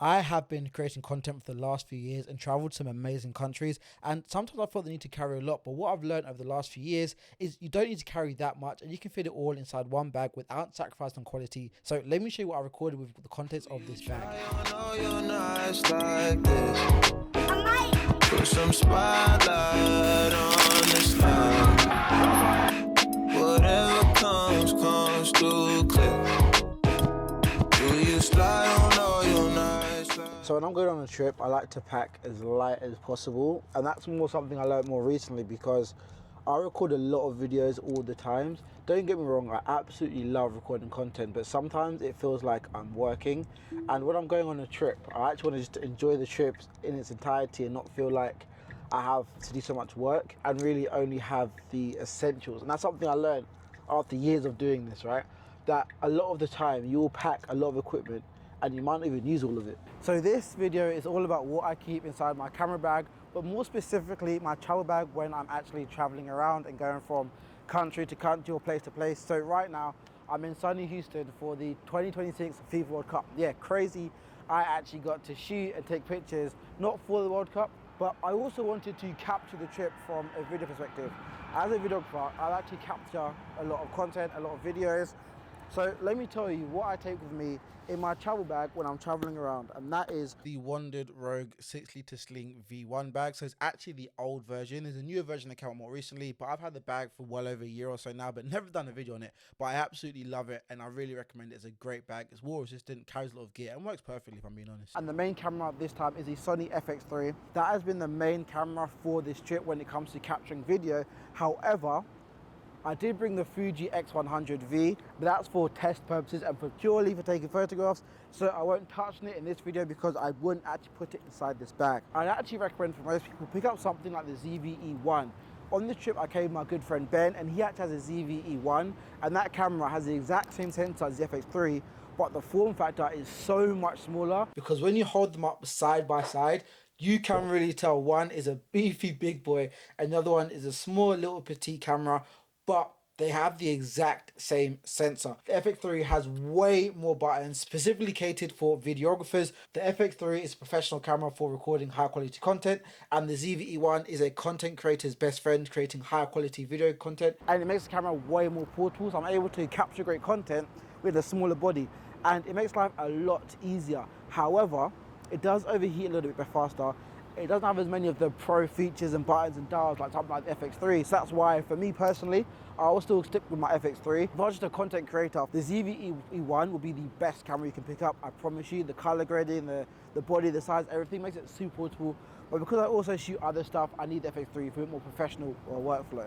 I have been creating content for the last few years and traveled to some amazing countries. And sometimes I felt the need to carry a lot. But what I've learned over the last few years is you don't need to carry that much and you can fit it all inside one bag without sacrificing on quality. So let me show you what I recorded with the contents of this bag. Put some spotlight on this line. Whatever comes through click. Do you slide on all your nights? So when I'm going on a trip, I like to pack as light as possible. And that's more something I learned more recently because I record a lot of videos all the time. Don't get me wrong, I absolutely love recording content, but sometimes it feels like I'm working. And when I'm going on a trip, I actually want to just enjoy the trip in its entirety and not feel like I have to do so much work and really only have the essentials. And that's something I learned after years of doing this, right? That a lot of the time you'll pack a lot of equipment and you might not even use all of it. So this video is all about what I keep inside my camera bag, but more specifically my travel bag when I'm actually traveling around and going from country to country or place to place. So right now I'm in sunny Houston for the 2026 FIFA World Cup. Yeah, crazy. I actually got to shoot and take pictures, not for the World Cup, but I also wanted to capture the trip from a video perspective. As a videographer, I like to capture a lot of content, a lot of videos. So let me tell you what I take with me in my travel bag when I'm traveling around, and that is the Wandrd Rouge 6-litre Sling V1 bag. So it's actually the old version. There's a newer version that came out more recently, but I've had the bag for well over a year or so now, but never done a video on it. But I absolutely love it, and I really recommend it. It's a great bag. It's water resistant, carries a lot of gear, and works perfectly if I'm being honest. And the main camera this time is the Sony FX3. That has been the main camera for this trip when it comes to capturing video. However, I did bring the Fuji X100V, but that's for test purposes and for purely for taking photographs. So I won't touch it in this video because I wouldn't actually put it inside this bag. I'd actually recommend for most people pick up something like the ZV-E1. On this trip I came with my good friend Ben, and he actually has a ZV-E1, and that camera has the exact same sensor as the FX3, but the form factor is so much smaller because when you hold them up side by side, you can really tell one is a beefy big boy and the other one is a small little petite camera, but they have the exact same sensor. The FX3 has way more buttons, specifically catered for videographers. The FX3 is a professional camera for recording high quality content, and the ZV-E1 is a content creator's best friend creating high quality video content. And it makes the camera way more portable, so I'm able to capture great content with a smaller body, and it makes life a lot easier. However, it does overheat a little bit faster. It doesn't have as many of the pro features and buttons and dials like something like the FX3. So that's why, for me personally, I will still stick with my FX3. If I was just a content creator, the ZV-E1 will be the best camera you can pick up. I promise you, the color grading, the body, the size, everything makes it super portable. But because I also shoot other stuff, I need the FX3 for a bit more professional workflow.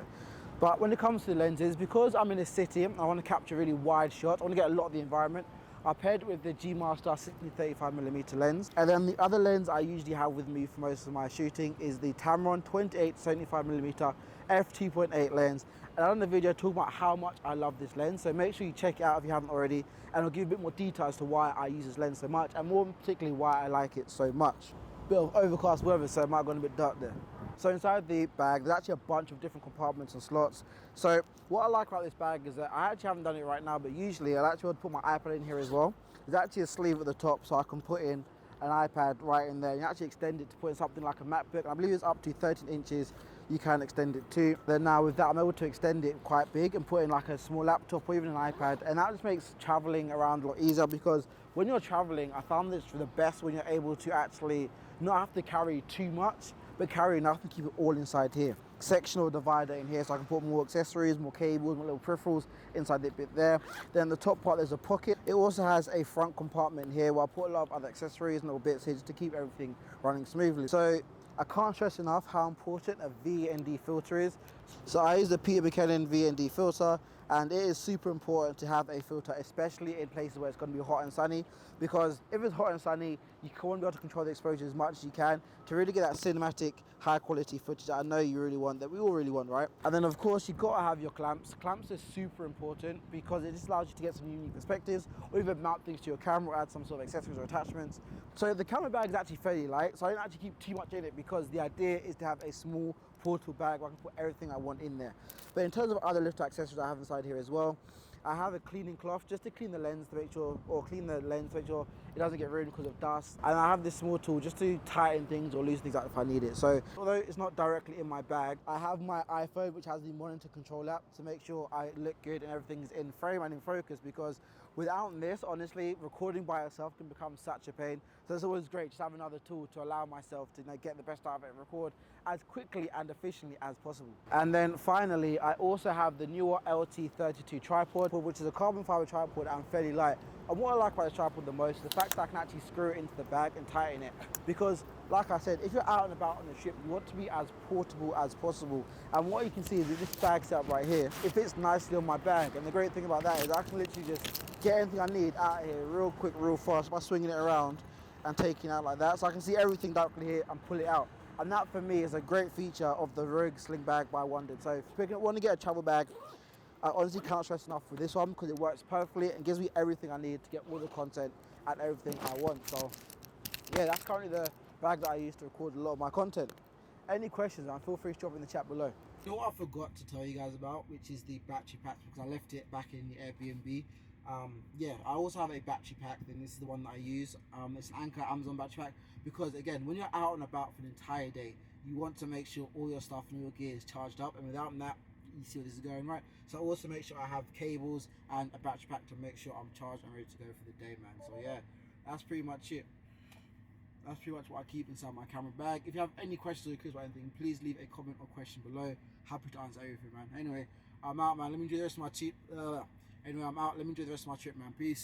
But when it comes to the lenses, because I'm in a city, I want to capture really wide shots. I want to get a lot of the environment. I paired it with the G Master 60-35mm lens. And then the other lens I usually have with me for most of my shooting is the Tamron 28-75mm f2.8 lens. And on the video talk about how much I love this lens. So make sure you check it out if you haven't already. And I'll give a bit more detail as to why I use this lens so much, and more particularly why I like it so much. Bit of overcast weather, so it might have gone a bit dark there. So inside the bag, there's actually a bunch of different compartments and slots. So what I like about this bag is that I actually haven't done it right now, but usually I actually want to put my iPad in here as well. There's actually a sleeve at the top, so I can put in an iPad right in there. You actually extend it to put in something like a MacBook. I believe it's up to 13 inches you can extend it to. Then now with that, I'm able to extend it quite big and put in like a small laptop or even an iPad. And that just makes traveling around a lot easier, because when you're traveling, I found this for the best when you're able to actually not have to carry too much, but carry enough to keep it all inside here. Sectional divider in here, so I can put more accessories, more cables, more little peripherals inside that bit there. Then the top part, there's a pocket. It also has a front compartment here where I put a lot of other accessories and little bits here just to keep everything running smoothly. So I can't stress enough how important a VND filter is. So I use the Peter Buchanan VND filter, and it is super important to have a filter, especially in places where it's going to be hot and sunny, because if it's hot and sunny, you won't be able to control the exposure as much as you can to really get that cinematic, high quality footage that I know you really want, that we all really want, right? And then of course, you've got to have your clamps. Clamps are super important because it just allows you to get some unique perspectives, or even mount things to your camera, or add some sort of accessories or attachments. So the camera bag is actually fairly light, so I don't actually keep too much in it, because the idea is to have a small portable bag where I can put everything I want in there. But in terms of other lift accessories I have inside here as well, I have a cleaning cloth just to clean the lens to make sure, or clean the lens to make sure it doesn't get ruined because of dust. And I have this small tool just to tighten things or loosen things up if I need it. So although it's not directly in my bag, I have my iPhone, which has the monitor control app, to make sure I look good and everything's in frame and in focus, because without this, honestly, recording by yourself can become such a pain. So it's always great just to have another tool to allow myself to get the best out of it and record as quickly and efficiently as possible. And then finally, I also have the newer LT32 tripod, which is a carbon fiber tripod and fairly light. And what I like about this tripod the most is the fact that I can actually screw it into the bag and tighten it. Because like I said, if you're out and about on the trip, you want to be as portable as possible. And what you can see is that this bag setup right here, it fits nicely on my bag. And the great thing about that is I can literally just get anything I need out of here real quick, real fast by swinging it around and taking it out like that. So I can see everything directly here and pull it out. And that for me is a great feature of the Rouge sling bag by Wandrd. So if you want to get a travel bag, I honestly can't stress enough with this one because it works perfectly and gives me everything I need to get all the content and everything I want. So yeah, that's currently the bag that I use to record a lot of my content. Any questions, man, feel free to drop in the chat below. You know what I forgot to tell you guys about, which is the battery pack, because I left it back in the Airbnb. Yeah, I also have a battery pack, then this is the one that I use. It's an Anchor Amazon battery pack, because again, when you're out and about for the entire day, you want to make sure all your stuff and all your gear is charged up, and without that, you see where this is going, right? So I also make sure I have cables and a battery pack to make sure I'm charged and ready to go for the day, man. So yeah, that's pretty much it. That's pretty much what I keep inside my camera bag. If you have any questions or queries about anything, please leave a comment or question below. Happy to answer everything, man. Anyway, I'm out, man. Let me enjoy the rest of my trip. Anyway, I'm out. Let me enjoy the rest of my trip, man. Peace.